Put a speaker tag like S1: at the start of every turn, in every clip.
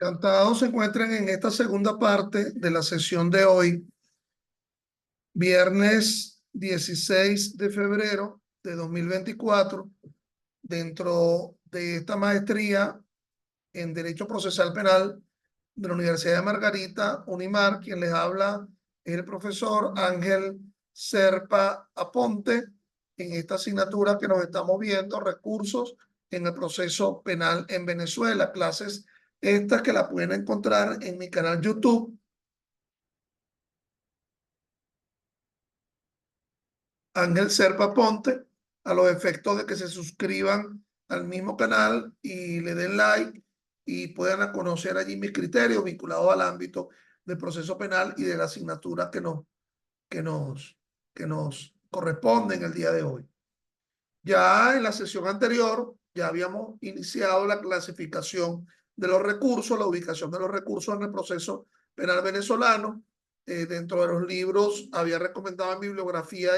S1: Encantados se encuentran en esta segunda parte de la sesión de hoy, viernes 16 de febrero de 2024, dentro de esta maestría en Derecho Procesal Penal de la Universidad de Margarita, Unimar. Quien les habla es el profesor Ángel Serpa Aponte, en esta asignatura que nos estamos viendo, recursos en el proceso penal en Venezuela. Clases estas que la pueden encontrar en mi canal YouTube, Ángel Serpa Ponte, a los efectos de que se suscriban al mismo canal y le den like y puedan conocer allí mis criterios vinculados al ámbito del proceso penal y de la asignatura que nos, que nos corresponde en el día de hoy. Ya en la sesión anterior, ya habíamos iniciado la clasificación de los recursos, la ubicación de los recursos en el proceso penal venezolano. Dentro de los libros había recomendado en bibliografía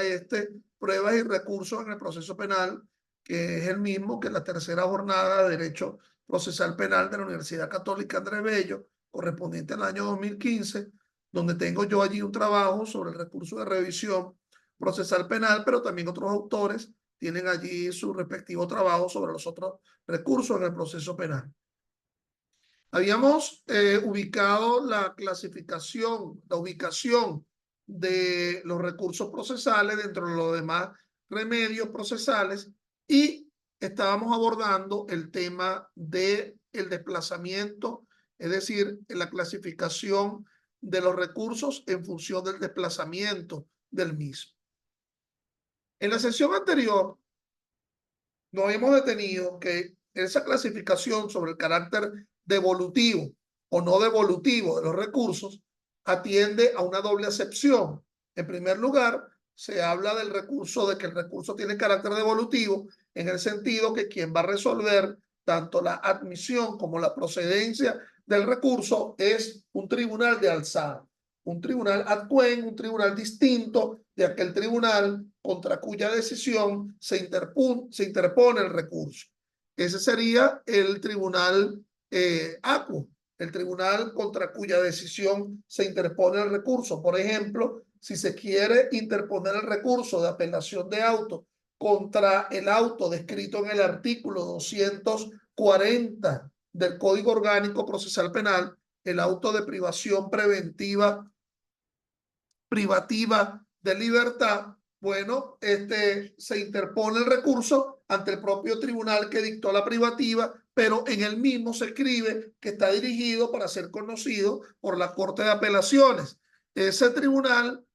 S1: pruebas y recursos en el proceso penal, que es el mismo que la tercera jornada de Derecho Procesal Penal de la Universidad Católica Andrés Bello, correspondiente al año 2015, donde tengo yo allí un trabajo sobre el recurso de revisión procesal penal, pero también otros autores tienen allí su respectivo trabajo sobre los otros recursos en el proceso penal. Habíamos ubicado la clasificación, la ubicación de los recursos procesales dentro de los demás remedios procesales y estábamos abordando el tema del desplazamiento, es decir, la clasificación de los recursos en función del desplazamiento del mismo. En la sesión anterior nos hemos detenido que esa clasificación sobre el carácter devolutivo o no devolutivo de los recursos atiende a una doble acepción. En primer lugar, se habla del recurso, de que el recurso tiene carácter devolutivo, en el sentido que quien va a resolver tanto la admisión como la procedencia del recurso es un tribunal de alzada, un tribunal ad quem, un tribunal distinto de aquel tribunal contra cuya decisión se interpone el recurso. Ese sería el tribunal acuo, el tribunal contra cuya decisión se interpone el recurso. Por ejemplo, si se quiere interponer el recurso de apelación de auto contra el auto descrito en el artículo 240 del Código Orgánico Procesal Penal, el auto de privativa de libertad, bueno, se interpone el recurso ante el propio tribunal que dictó la privativa, pero en el mismo se escribe que está dirigido para ser conocido por la Corte de Apelaciones. Ese tribunal,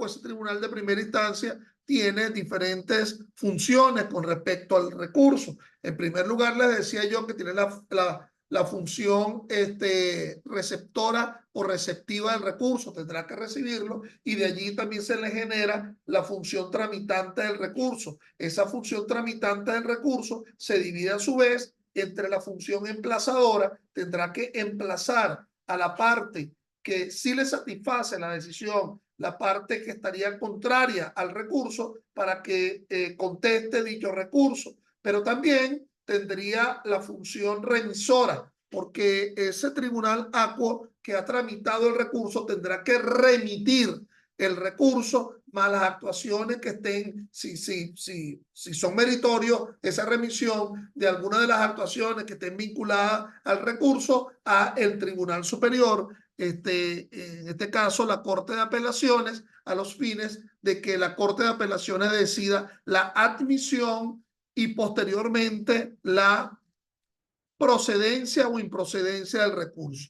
S1: ese tribunal de primera instancia, tiene diferentes funciones con respecto al recurso. En primer lugar, les decía yo que tiene la función receptora o receptiva del recurso, tendrá que recibirlo, y de allí también se le genera la función tramitante del recurso. Esa función tramitante del recurso se divide a su vez entre la función emplazadora, tendrá que emplazar a la parte que sí le satisface la decisión, la parte que estaría contraria al recurso, para que conteste dicho recurso, pero también tendría la función remisora, porque ese tribunal acuo que ha tramitado el recurso tendrá que remitir el recurso más las actuaciones que estén, si son meritorios, esa remisión de alguna de las actuaciones que estén vinculadas al recurso a el Tribunal Superior, en este caso la Corte de Apelaciones, a los fines de que la Corte de Apelaciones decida la admisión y posteriormente la procedencia o improcedencia del recurso.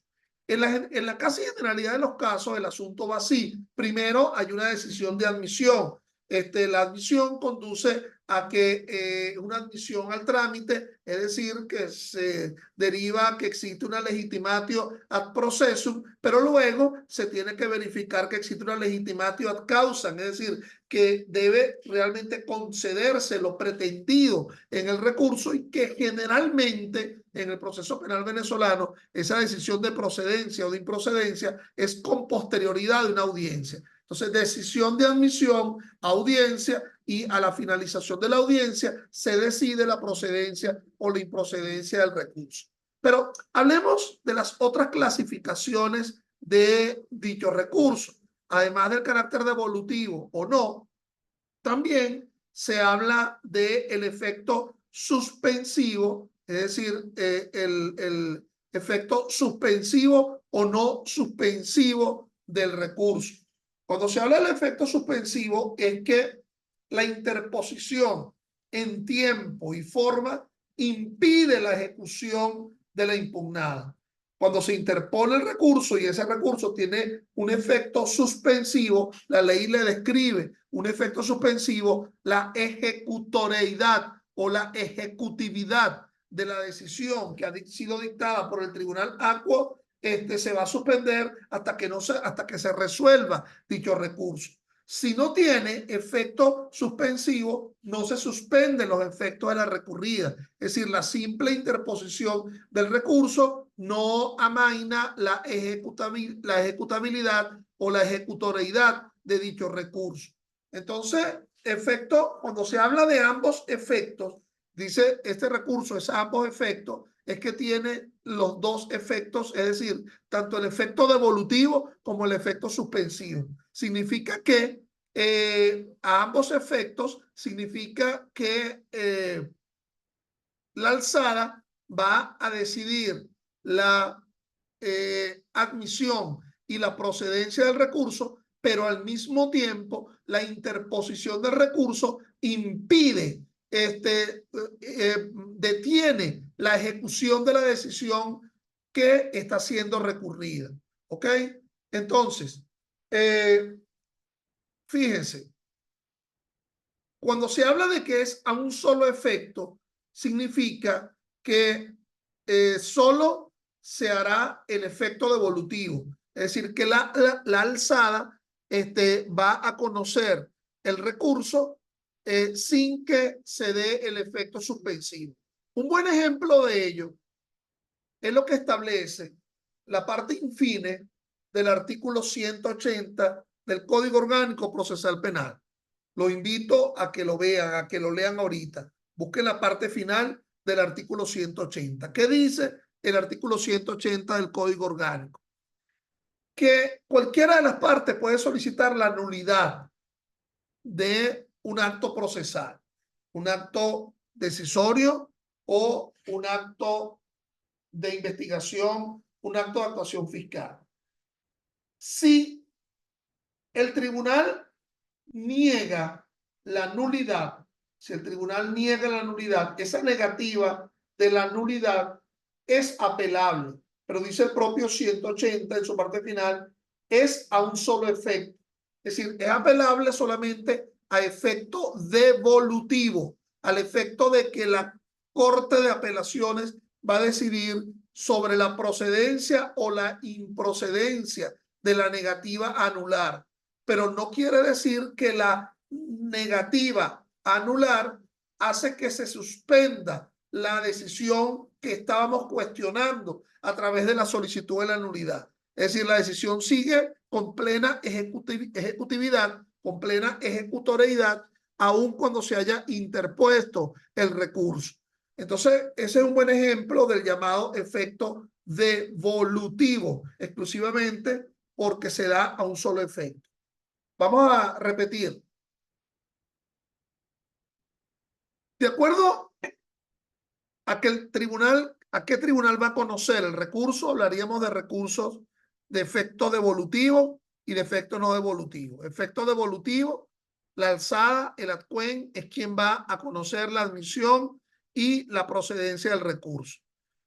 S1: En la casi generalidad de los casos, el asunto va así. Primero, hay una decisión de admisión. La admisión conduce a que una admisión al trámite, es decir, que se deriva que existe una legitimatio ad processum, pero luego se tiene que verificar que existe una legitimatio ad causam, es decir, que debe realmente concederse lo pretendido en el recurso, y que generalmente en el proceso penal venezolano esa decisión de procedencia o de improcedencia es con posterioridad de una audiencia. Entonces, decisión de admisión, audiencia, y a la finalización de la audiencia se decide la procedencia o la improcedencia del recurso. Pero hablemos de las otras clasificaciones de dicho recurso. Además del carácter devolutivo o no, también se habla del efecto suspensivo, es decir, el efecto suspensivo o no suspensivo del recurso. Cuando se habla del efecto suspensivo es que la interposición en tiempo y forma impide la ejecución de la impugnada. Cuando se interpone el recurso y ese recurso tiene un efecto suspensivo, la ley le describe un efecto suspensivo, la ejecutoriedad o la ejecutividad de la decisión que ha sido dictada por el tribunal aquo, se va a suspender hasta que se resuelva dicho recurso. Si no tiene efecto suspensivo, no se suspenden los efectos de la recurrida. Es decir, la simple interposición del recurso no amaina la ejecutabilidad o la ejecutoriedad de dicho recurso. Entonces, cuando se habla de ambos efectos, dice este recurso es ambos efectos, es que tiene los dos efectos, es decir, tanto el efecto devolutivo como el efecto suspensivo. Significa que a ambos efectos significa que la alzada va a decidir la admisión y la procedencia del recurso, pero al mismo tiempo la interposición del recurso impide, detiene la ejecución de la decisión que está siendo recurrida. ¿Ok? Entonces, fíjense, cuando se habla de que es a un solo efecto, significa que solo se hará el efecto devolutivo. Es decir, que la alzada va a conocer el recurso sin que se dé el efecto suspensivo. Un buen ejemplo de ello es lo que establece la parte infine del artículo 180 del Código Orgánico Procesal Penal. Lo invito a que lo vean, a que lo lean ahorita. Busquen la parte final del artículo 180. ¿Qué dice el artículo 180 del Código Orgánico? Que cualquiera de las partes puede solicitar la nulidad de un acto procesal, un acto decisorio o un acto de investigación, un acto de actuación fiscal. Si el tribunal niega la nulidad, si el tribunal niega la nulidad, esa negativa de la nulidad es apelable, pero dice el propio 180 en su parte final, es a un solo efecto. Es decir, es apelable solamente a efecto devolutivo, al efecto de que la Corte de Apelaciones va a decidir sobre la procedencia o la improcedencia de la negativa a anular. Pero no quiere decir que la negativa a anular hace que se suspenda la decisión que estábamos cuestionando a través de la solicitud de la nulidad. Es decir, la decisión sigue con plena ejecutividad, con plena ejecutoriedad, aun cuando se haya interpuesto el recurso. Entonces, ese es un buen ejemplo del llamado efecto devolutivo, exclusivamente porque se da a un solo efecto. Vamos a repetir. De acuerdo a que el tribunal, ¿a qué tribunal va a conocer el recurso? Hablaríamos de recursos de efecto devolutivo y de efecto no devolutivo. Efecto devolutivo, la alzada, el adcuen, es quien va a conocer la admisión y la procedencia del recurso.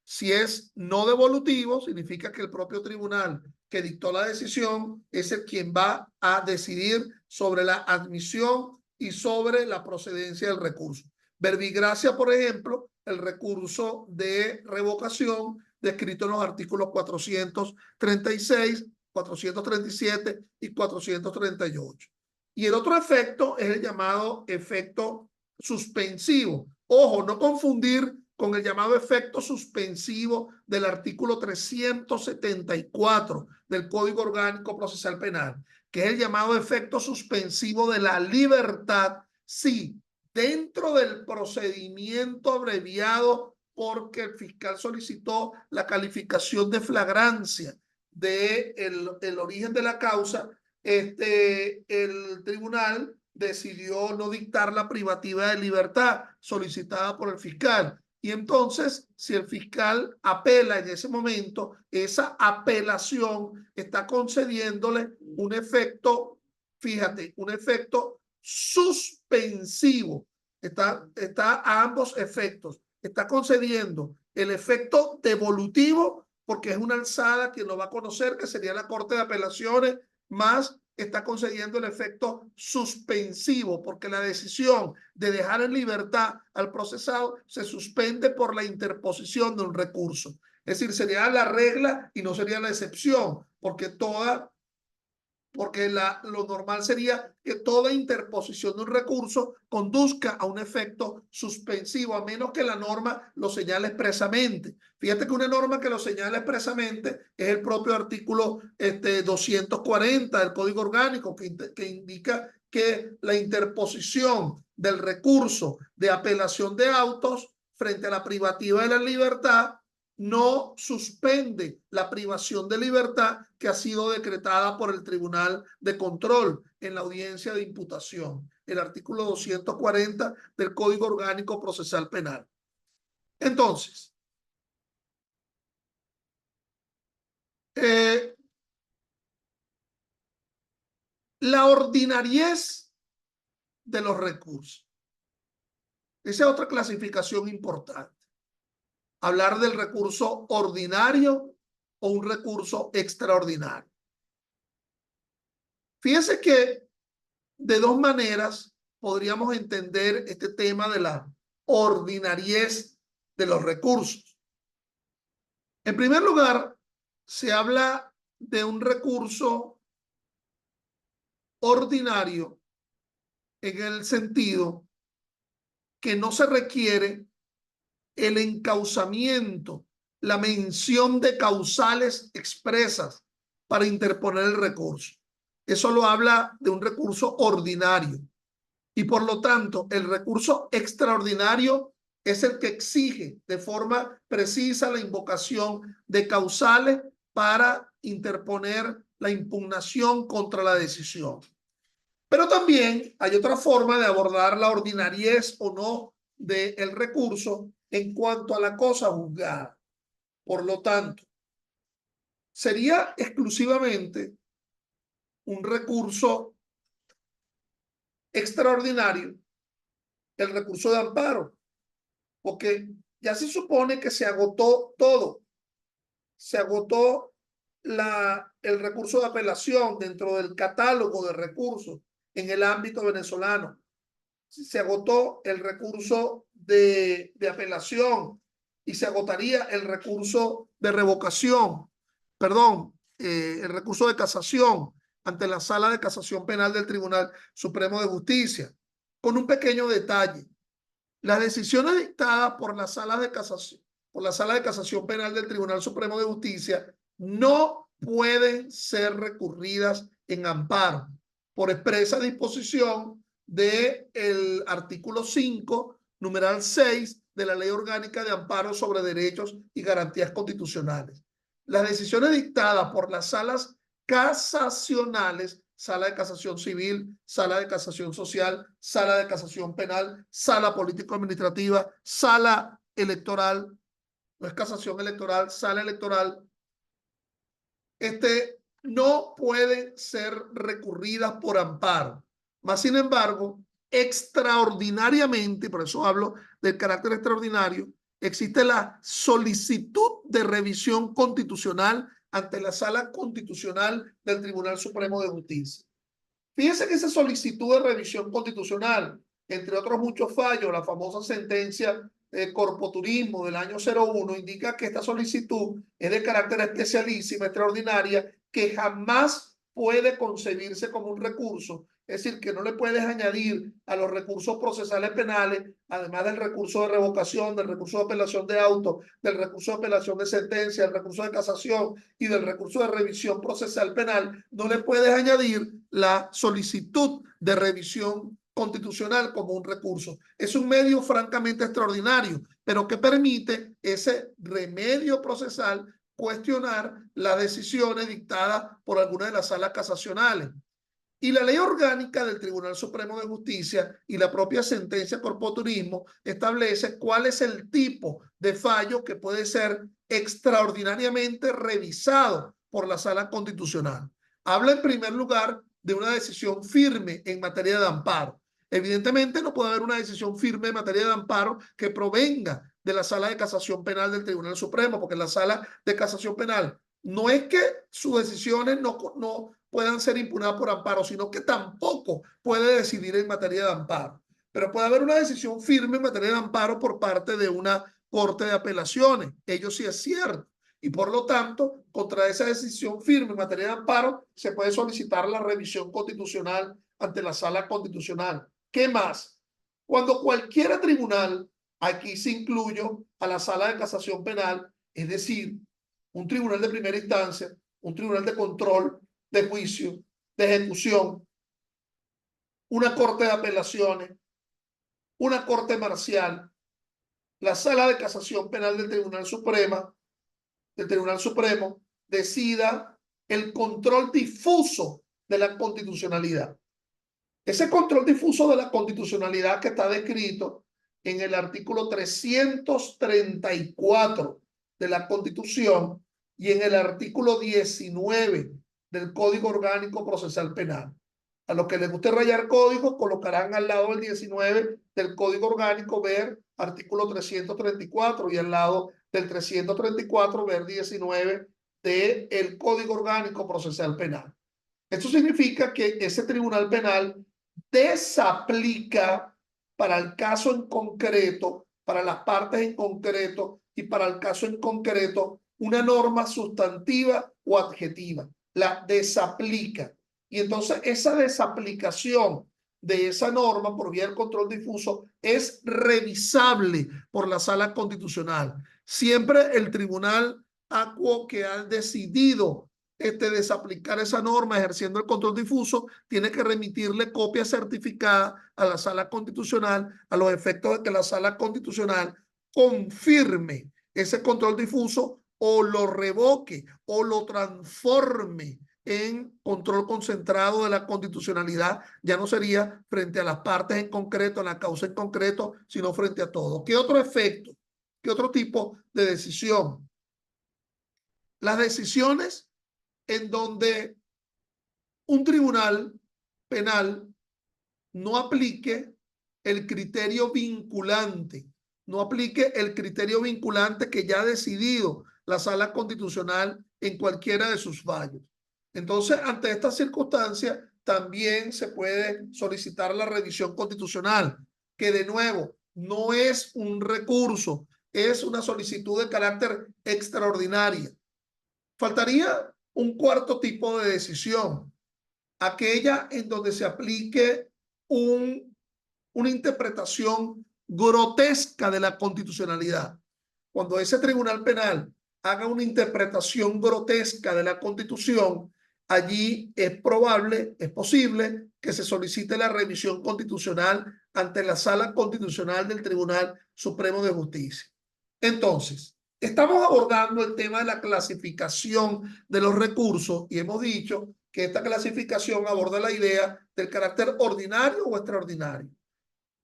S1: Si es no devolutivo, significa que el propio tribunal que dictó la decisión es el quien va a decidir sobre la admisión y sobre la procedencia del recurso. Verbigracia, por ejemplo, el recurso de revocación descrito en los artículos 436, 437 y 438. Y el otro efecto es el llamado efecto suspensivo. Ojo, no confundir con el llamado efecto suspensivo del artículo 374 del Código Orgánico Procesal Penal, que es el llamado efecto suspensivo de la libertad si dentro del procedimiento abreviado porque el fiscal solicitó la calificación de flagrancia de el origen de la causa, el tribunal decidió no dictar la privativa de libertad solicitada por el fiscal. Y entonces, si el fiscal apela en ese momento, esa apelación está concediéndole un efecto, fíjate, un efecto suspensivo. Está a ambos efectos. Está concediendo el efecto devolutivo, porque es una alzada que lo va a conocer, que sería la Corte de Apelaciones, más está concediendo el efecto suspensivo, porque la decisión de dejar en libertad al procesado se suspende por la interposición de un recurso. Es decir, sería la regla y no sería la excepción, porque lo normal sería que toda interposición de un recurso conduzca a un efecto suspensivo, a menos que la norma lo señale expresamente. Fíjate que una norma que lo señala expresamente es el propio artículo 240 del Código Orgánico, que indica que la interposición del recurso de apelación de autos frente a la privativa de la libertad no suspende la privación de libertad que ha sido decretada por el Tribunal de Control en la audiencia de imputación, el artículo 240 del Código Orgánico Procesal Penal. Entonces, la ordinariez de los recursos. Esa es otra clasificación importante. Hablar del recurso ordinario o un recurso extraordinario. Fíjense que de dos maneras podríamos entender este tema de la ordinariez de los recursos. En primer lugar, se habla de un recurso ordinario en el sentido que no se requiere el encauzamiento, la mención de causales expresas para interponer el recurso. Eso lo habla de un recurso ordinario. Y por lo tanto, el recurso extraordinario es el que exige de forma precisa la invocación de causales para interponer la impugnación contra la decisión. Pero también hay otra forma de abordar la ordinariez o no del recurso en cuanto a la cosa juzgada. Por lo tanto, sería exclusivamente un recurso extraordinario el recurso de amparo, porque ya se supone que se agotó todo. Se agotó el recurso de apelación dentro del catálogo de recursos en el ámbito venezolano. Se agotó el recurso de apelación y se agotaría el recurso de revocación, el recurso de casación ante la Sala de Casación Penal del Tribunal Supremo de Justicia, con un pequeño detalle. Las decisiones dictadas por la Sala de Casación Penal del Tribunal Supremo de Justicia no pueden ser recurridas en amparo por expresa disposición del artículo 5, numeral 6 de la Ley Orgánica de Amparo sobre Derechos y Garantías Constitucionales. Las decisiones dictadas por las salas casacionales, Sala de Casación Civil, Sala de Casación Social, Sala de Casación Penal, Sala Político-Administrativa, Sala Electoral, no es casación electoral, Sala Electoral, no pueden ser recurridas por amparo. Más sin embargo, extraordinariamente, por eso hablo del carácter extraordinario, existe la solicitud de revisión constitucional ante la Sala Constitucional del Tribunal Supremo de Justicia. Fíjense que esa solicitud de revisión constitucional, entre otros muchos fallos, la famosa sentencia Corpoturismo del año 01, indica que esta solicitud es de carácter especialísima, extraordinaria, que jamás puede concebirse como un recurso. Es decir, que no le puedes añadir a los recursos procesales penales, además del recurso de revocación, del recurso de apelación de auto, del recurso de apelación de sentencia, del recurso de casación y del recurso de revisión procesal penal, no le puedes añadir la solicitud de revisión constitucional como un recurso. Es un medio francamente extraordinario, pero que permite ese remedio procesal cuestionar las decisiones dictadas por alguna de las salas casacionales. Y la ley orgánica del Tribunal Supremo de Justicia y la propia sentencia corpus turismo establece cuál es el tipo de fallo que puede ser extraordinariamente revisado por la Sala Constitucional. Habla en primer lugar de una decisión firme en materia de amparo. Evidentemente no puede haber una decisión firme en materia de amparo que provenga de la Sala de Casación Penal del Tribunal Supremo, porque la Sala de Casación Penal no es que sus decisiones no puedan ser impugnadas por amparo, sino que tampoco puede decidir en materia de amparo. Pero puede haber una decisión firme en materia de amparo por parte de una corte de apelaciones. Ello sí es cierto. Y por lo tanto, contra esa decisión firme en materia de amparo, se puede solicitar la revisión constitucional ante la Sala Constitucional. ¿Qué más? Cuando cualquier tribunal, aquí se incluye a la Sala de Casación Penal, es decir, un tribunal de primera instancia, un tribunal de control, de juicio, de ejecución, una corte de apelaciones, una corte marcial, la Sala de Casación Penal del Tribunal Supremo, decida el control difuso de la constitucionalidad. Ese control difuso de la constitucionalidad que está descrito en el artículo 334 de la Constitución y en el artículo 19 del Código Orgánico Procesal Penal. A los que les guste rayar códigos, colocarán al lado del 19 del Código Orgánico ver artículo 334 y al lado del 334 ver 19 del Código Orgánico Procesal Penal. Esto significa que ese tribunal penal desaplica para el caso en concreto, para las partes en concreto y para el caso en concreto una norma sustantiva o adjetiva. La desaplica. Y entonces esa desaplicación de esa norma por vía del control difuso es revisable por la Sala Constitucional. Siempre el tribunal acuo que ha decidido desaplicar esa norma ejerciendo el control difuso, tiene que remitirle copia certificada a la Sala Constitucional a los efectos de que la Sala Constitucional confirme ese control difuso o lo revoque o lo transforme en control concentrado de la constitucionalidad. Ya no sería frente a las partes en concreto, a la causa en concreto, sino frente a todo. ¿Qué otro efecto? ¿Qué otro tipo de decisión? Las decisiones en donde un tribunal penal no aplique el criterio vinculante, no aplique el criterio vinculante que ya ha decidido la Sala Constitucional en cualquiera de sus fallos. Entonces, ante esta circunstancia, también se puede solicitar la revisión constitucional, que de nuevo no es un recurso, es una solicitud de carácter extraordinaria. Faltaría un cuarto tipo de decisión, aquella en donde se aplique una interpretación grotesca de la constitucionalidad. Cuando ese tribunal penal haga una interpretación grotesca de la Constitución, allí es probable, es posible que se solicite la revisión constitucional ante la Sala Constitucional del Tribunal Supremo de Justicia. Entonces, estamos abordando el tema de la clasificación de los recursos y hemos dicho que esta clasificación aborda la idea del carácter ordinario o extraordinario.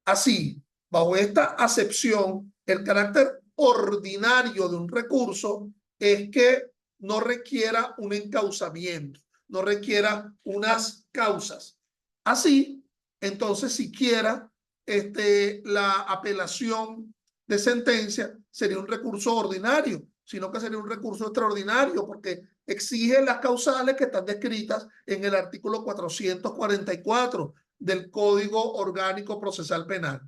S1: Así, bajo esta acepción, el carácter ordinario de un recurso es que no requiera un encauzamiento, no requiera unas causas. Así, entonces, siquiera la apelación de sentencia sería un recurso ordinario, sino que sería un recurso extraordinario porque exige las causales que están descritas en el artículo 444 del Código Orgánico Procesal Penal.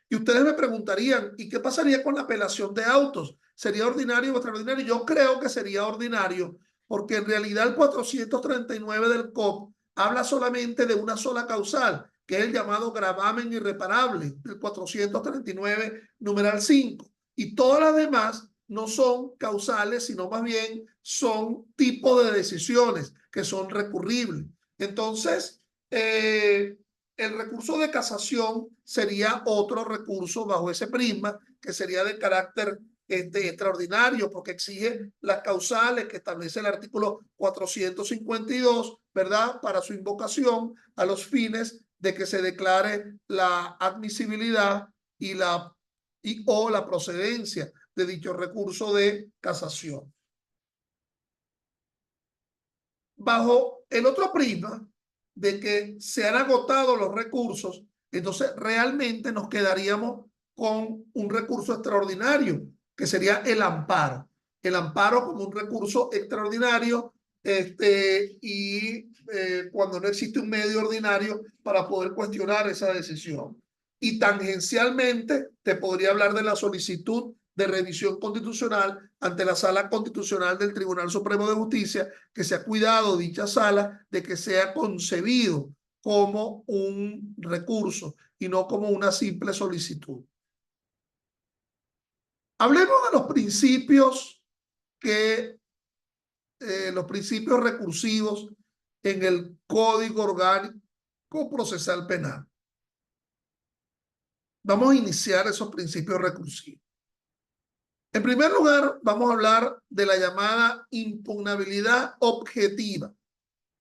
S1: Y ustedes me preguntarían, ¿y qué pasaría con la apelación de autos? ¿Sería ordinario o extraordinario? Yo creo que sería ordinario, porque en realidad el 439 del COP habla solamente de una sola causal, que es el llamado gravamen irreparable, el 439, numeral 5. Y todas las demás no son causales, sino más bien son tipos de decisiones que son recurribles. Entonces, el recurso de casación sería otro recurso bajo ese prisma, que sería de carácter extraordinario, porque exige las causales que establece el artículo 452, ¿verdad? Para su invocación a los fines de que se declare la admisibilidad o la procedencia de dicho recurso de casación. Bajo el otro prisma de que se han agotado los recursos, entonces realmente nos quedaríamos con un recurso extraordinario, que sería el amparo. El amparo como un recurso extraordinario cuando no existe un medio ordinario para poder cuestionar esa decisión. Y tangencialmente te podría hablar de la solicitud de revisión constitucional ante la Sala Constitucional del Tribunal Supremo de Justicia, que se ha cuidado dicha sala de que sea concebido como un recurso y no como una simple solicitud. Hablemos de los principios los principios recursivos en el Código Orgánico Procesal Penal. Vamos a iniciar esos principios recursivos. En primer lugar, vamos a hablar de la llamada impugnabilidad objetiva,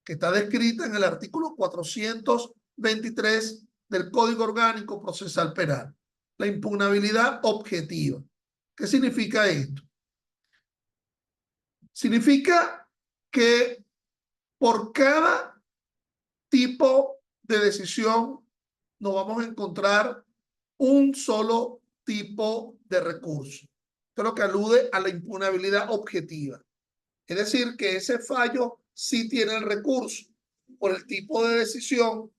S1: que está descrita en el artículo 423 del Código Orgánico Procesal Penal. La impugnabilidad objetiva. ¿Qué significa esto? Significa que por cada tipo de decisión nos vamos a encontrar un solo tipo de recurso. Esto es lo que alude a la impugnabilidad objetiva. Es decir, que ese fallo sí tiene el recurso por el tipo de decisión.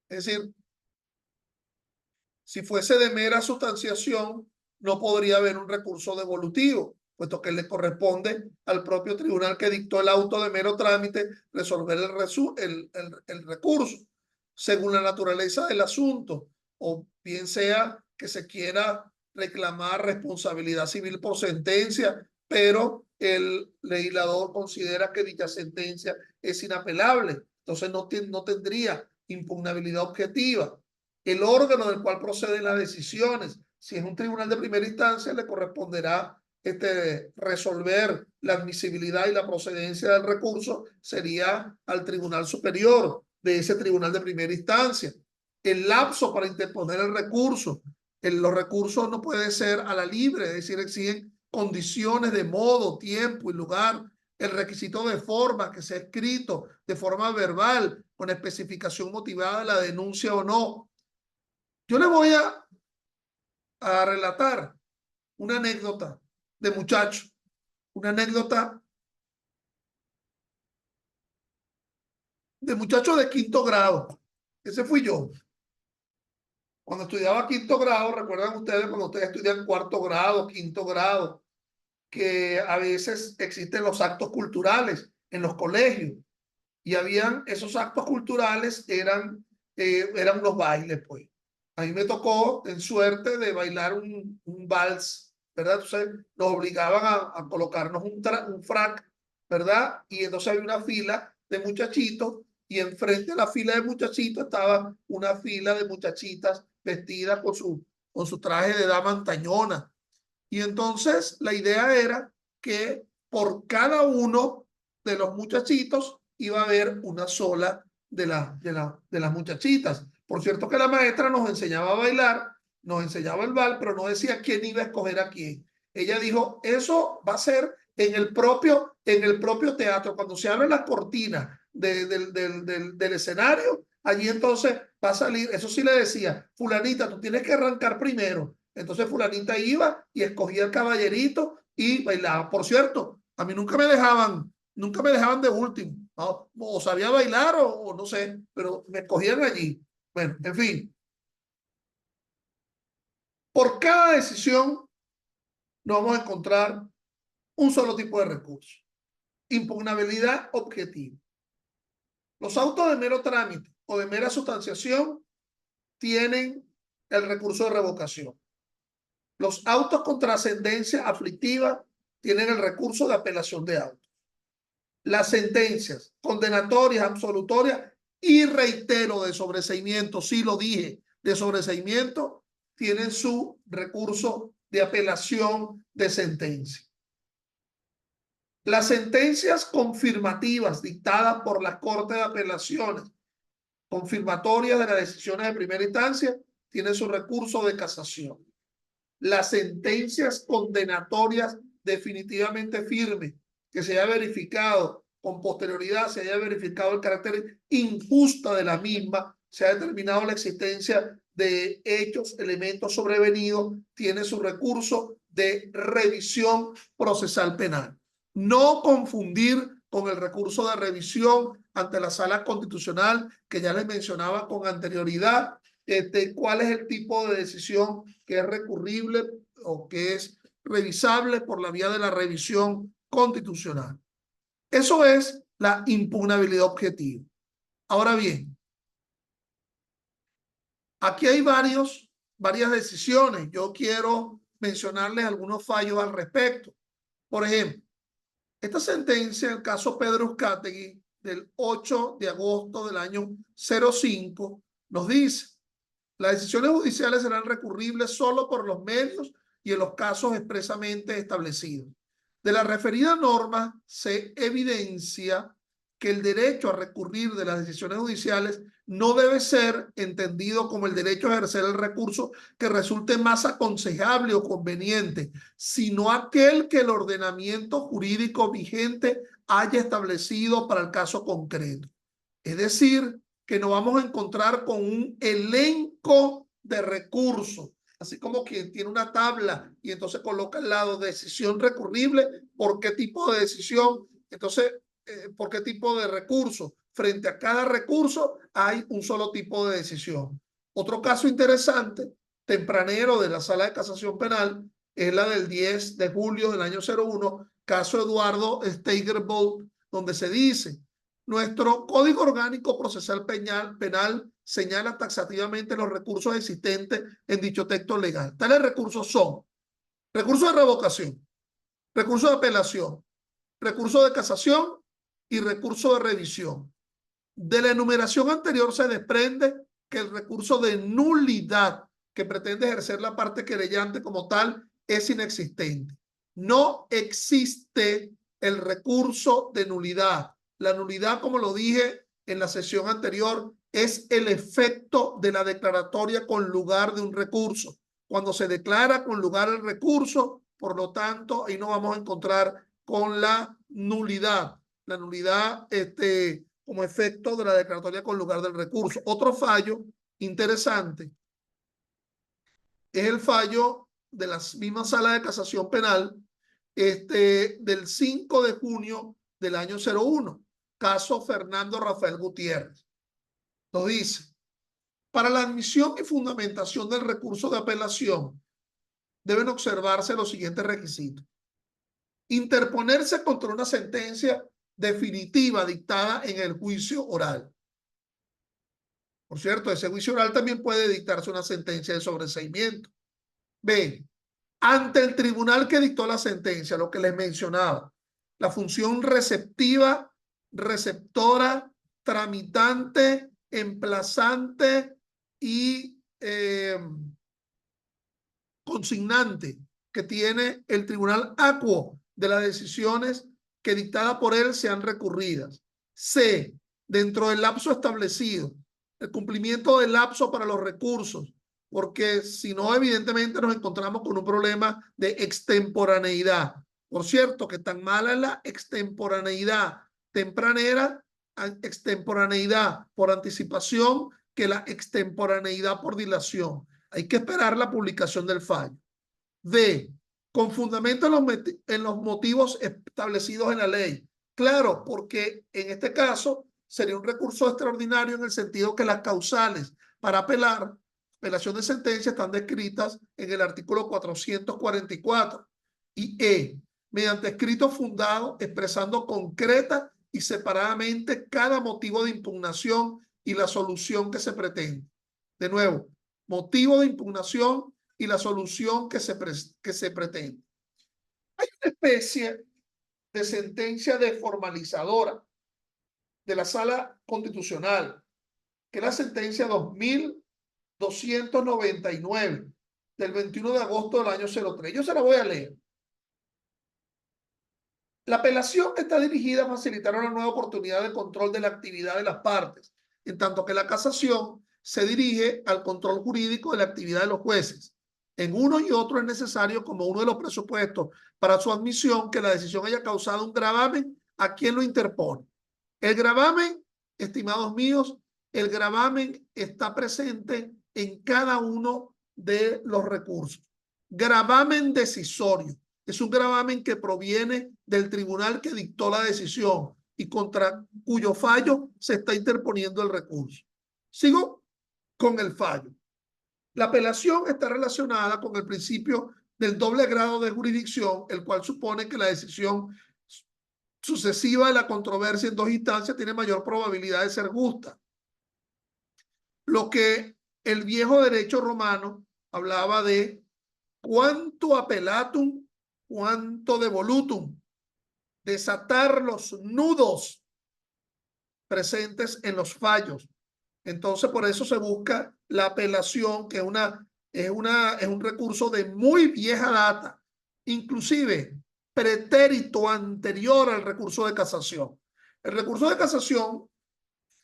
S1: Es decir, si fuese de mera sustanciación, no podría haber un recurso devolutivo, puesto que le corresponde al propio tribunal que dictó el auto de mero trámite resolver el recurso según la naturaleza del asunto, o bien sea que se quiera reclamar responsabilidad civil por sentencia, pero el legislador considera que dicha sentencia es inapelable, entonces no tendría impugnabilidad objetiva. El órgano del cual proceden las decisiones, si es un tribunal de primera instancia, le corresponderá resolver la admisibilidad y la procedencia del recurso, sería al tribunal superior de ese tribunal de primera instancia. El lapso para interponer el recurso, los recursos no pueden ser a la libre, es decir, exigen condiciones de modo, tiempo y lugar. El requisito de forma, que sea escrito de forma verbal, con especificación motivada de la denuncia o no. Yo le voy a relatar una anécdota de muchacho, una anécdota de muchacho de quinto grado. Ese fui yo. Cuando estudiaba quinto grado, recuerdan ustedes cuando ustedes estudian cuarto grado, quinto grado, que a veces existen los actos culturales en los colegios. Y habían esos actos culturales, eran unos bailes, pues. A mí me tocó, en suerte, de bailar un vals, ¿verdad? Entonces nos obligaban a colocarnos un frac, ¿verdad? Y entonces había una fila de muchachitos y enfrente a la fila de muchachitos estaba una fila de muchachitas vestidas con su traje de dama antañona. Y entonces la idea era que por cada uno de los muchachitos iba a haber una sola de las muchachitas. Por cierto que la maestra nos enseñaba a bailar, nos enseñaba el bal, pero no decía quién iba a escoger a quién. Ella dijo, eso va a ser en el propio teatro, cuando se abren las cortinas del escenario, allí entonces va a salir, eso sí le decía, fulanita, tú tienes que arrancar primero. Entonces fulanita iba y escogía el caballerito y bailaba. Por cierto, a mí nunca me dejaban de último, ¿no? O sabía bailar o no sé, pero me escogían allí. Bueno, en fin. Por cada decisión nos vamos a encontrar un solo tipo de recurso. Impugnabilidad objetiva. Los autos de mero trámite o de mera sustanciación tienen el recurso de revocación. Los autos con trascendencia aflictiva tienen el recurso de apelación de autos. Las sentencias condenatorias, absolutorias, Y reitero, de sobreseimiento, sí lo dije, de sobreseimiento, tienen su recurso de apelación de sentencia. Las sentencias confirmativas dictadas por la Corte de Apelaciones, confirmatorias de las decisiones de primera instancia, tienen su recurso de casación. Las sentencias condenatorias definitivamente firmes, que se haya verificado con posterioridad, se haya verificado el carácter injusto de la misma, se ha determinado la existencia de hechos, elementos sobrevenidos, tiene su recurso de revisión procesal penal. No confundir con el recurso de revisión ante la Sala Constitucional, que ya les mencionaba con anterioridad, cuál es el tipo de decisión que es recurrible o que es revisable por la vía de la revisión constitucional. Eso es la impugnabilidad objetiva. Ahora bien, aquí hay varias decisiones. Yo quiero mencionarles algunos fallos al respecto. Por ejemplo, esta sentencia, el caso Pedro Uzcategui, del 8 de agosto del año 05, nos dice: las decisiones judiciales serán recurribles solo por los medios y en los casos expresamente establecidos. De la referida norma se evidencia que el derecho a recurrir de las decisiones judiciales no debe ser entendido como el derecho a ejercer el recurso que resulte más aconsejable o conveniente, sino aquel que el ordenamiento jurídico vigente haya establecido para el caso concreto. Es decir, que nos vamos a encontrar con un elenco de recursos, así como quien tiene una tabla y entonces coloca al lado decisión recurrible, por qué tipo de decisión, entonces, por qué tipo de recurso. Frente a cada recurso hay un solo tipo de decisión. Otro caso interesante, tempranero de la Sala de Casación Penal, es la del 10 de julio del año 01, caso Eduardo Steigerbold, donde se dice: nuestro Código Orgánico Procesal Penal señala taxativamente los recursos existentes en dicho texto legal. Tales recursos son recursos de revocación, recursos de apelación, recursos de casación y recursos de revisión. De la enumeración anterior se desprende que el recurso de nulidad que pretende ejercer la parte querellante como tal es inexistente. No existe el recurso de nulidad. La nulidad, como lo dije en la sesión anterior, es el efecto de la declaratoria con lugar de un recurso. Cuando se declara con lugar el recurso, por lo tanto, ahí nos vamos a encontrar con la nulidad. La nulidad, como efecto de la declaratoria con lugar del recurso. Otro fallo interesante es el fallo de la misma Sala de Casación Penal del 5 de junio del año 01, caso Fernando Rafael Gutiérrez. Nos dice: para la admisión y fundamentación del recurso de apelación deben observarse los siguientes requisitos: interponerse contra una sentencia definitiva dictada en el juicio oral. Por cierto, ese juicio oral también puede dictarse una sentencia de sobreseimiento. B, ante el tribunal que dictó la sentencia, lo que les mencionaba, la función receptiva, receptora, tramitante, emplazante y consignante que tiene el tribunal acuo de las decisiones que dictadas por él sean recurridas. C, dentro del lapso establecido, el cumplimiento del lapso para los recursos, porque si no, evidentemente nos encontramos con un problema de extemporaneidad. Por cierto, que tan mala es la extemporaneidad tempranera, extemporaneidad por anticipación, que la extemporaneidad por dilación. Hay que esperar la publicación del fallo. D, con fundamento en los motivos establecidos en la ley. Claro, porque en este caso sería un recurso extraordinario en el sentido que las causales para apelación de sentencia están descritas en el artículo 444. Y E, mediante escrito fundado expresando concreta y separadamente cada motivo de impugnación y la solución que se pretende. De nuevo, motivo de impugnación y la solución que se pretende. Hay una especie de sentencia deformalizadora de la Sala Constitucional que es la sentencia 2299 del 21 de agosto del año 03. Yo se la voy a leer. La apelación está dirigida a facilitar una nueva oportunidad de control de la actividad de las partes, en tanto que la casación se dirige al control jurídico de la actividad de los jueces. En uno y otro es necesario, como uno de los presupuestos para su admisión, que la decisión haya causado un gravamen a quien lo interpone. El gravamen, estimados míos, el gravamen está presente en cada uno de los recursos. Gravamen decisorio. Es un gravamen que proviene del tribunal que dictó la decisión y contra cuyo fallo se está interponiendo el recurso. Sigo con el fallo. La apelación está relacionada con el principio del doble grado de jurisdicción, el cual supone que la decisión sucesiva de la controversia en dos instancias tiene mayor probabilidad de ser justa. Lo que el viejo derecho romano hablaba de quanto appellatum, quanto devolutum, desatar los nudos presentes en los fallos. Entonces, por eso se busca la apelación, que es un recurso de muy vieja data, inclusive pretérito anterior al recurso de casación. El recurso de casación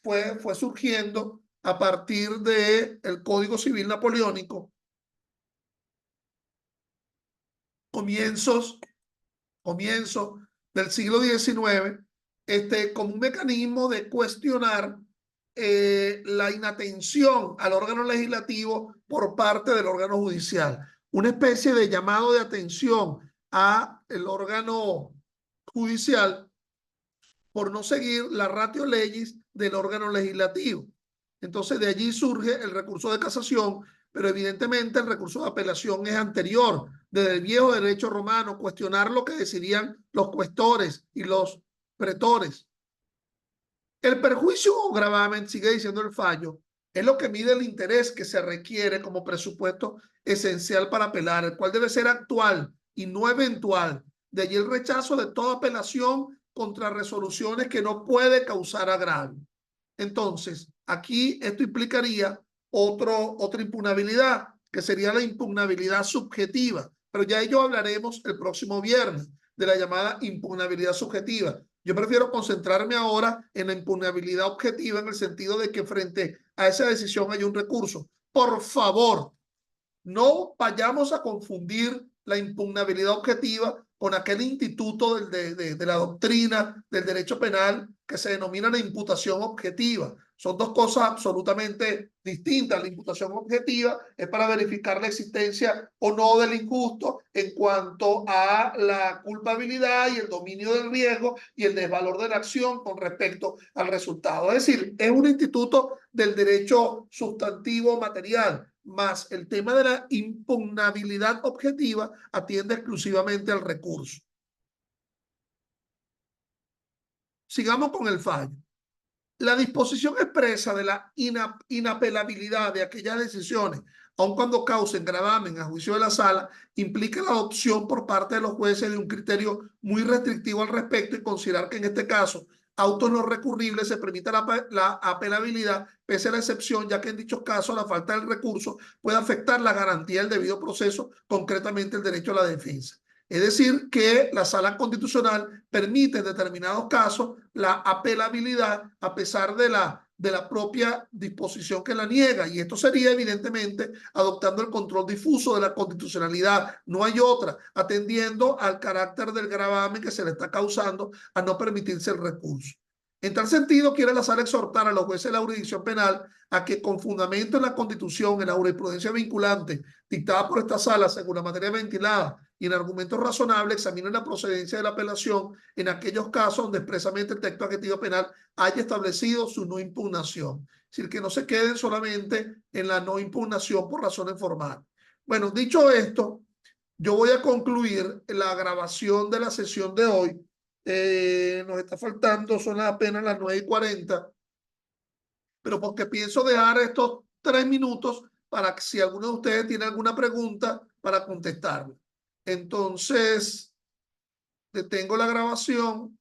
S1: fue surgiendo a partir del Código Civil Napoleónico, comienzo del siglo XIX, como un mecanismo de cuestionar la inatención al órgano legislativo por parte del órgano judicial. Una especie de llamado de atención al órgano judicial por no seguir la ratio legis del órgano legislativo. Entonces, de allí surge el recurso de casación, pero evidentemente el recurso de apelación es anterior, desde el viejo derecho romano, cuestionar lo que decidían los cuestores y los pretores. El perjuicio o gravamen, sigue diciendo el fallo, es lo que mide el interés que se requiere como presupuesto esencial para apelar, el cual debe ser actual y no eventual. De allí el rechazo de toda apelación contra resoluciones que no puede causar agravio. Entonces, aquí esto implicaría otra impugnabilidad, que sería la impugnabilidad subjetiva, pero ya ello hablaremos el próximo viernes, de la llamada impugnabilidad subjetiva. Yo prefiero concentrarme ahora en la impugnabilidad objetiva, en el sentido de que frente a esa decisión hay un recurso. Por favor, no vayamos a confundir la impugnabilidad objetiva con aquel instituto de la doctrina del derecho penal que se denomina la imputación objetiva. Son dos cosas absolutamente distintas. La imputación objetiva es para verificar la existencia o no del injusto en cuanto a la culpabilidad y el dominio del riesgo y el desvalor de la acción con respecto al resultado. Es decir, es un instituto del derecho sustantivo material, más el tema de la impugnabilidad objetiva atiende exclusivamente al recurso. Sigamos con el fallo. La disposición expresa de la inapelabilidad de aquellas decisiones, aun cuando causen gravamen a juicio de la sala, implica la adopción por parte de los jueces de un criterio muy restrictivo al respecto y considerar que en este caso autos no recurribles se permite la apelabilidad pese a la excepción, ya que en dichos casos la falta del recurso puede afectar la garantía del debido proceso, concretamente el derecho a la defensa. Es decir, que la sala constitucional permite en determinados casos la apelabilidad a pesar de la propia disposición que la niega, y esto sería evidentemente adoptando el control difuso de la constitucionalidad, no hay otra, atendiendo al carácter del gravamen que se le está causando a no permitirse el recurso. En tal sentido, quiere la sala exhortar a los jueces de la jurisdicción penal a que, con fundamento en la Constitución, en la jurisprudencia vinculante dictada por esta sala según la materia ventilada y en argumentos razonables, examinen la procedencia de la apelación en aquellos casos donde expresamente el texto adjetivo penal haya establecido su no impugnación. Es decir, que no se queden solamente en la no impugnación por razones formales. Bueno, dicho esto, yo voy a concluir la grabación de la sesión de hoy. Nos está faltando, son apenas las 9:40, pero porque pienso dejar estos 3 minutos para que si alguno de ustedes tiene alguna pregunta, para contestarla. Entonces, detengo la grabación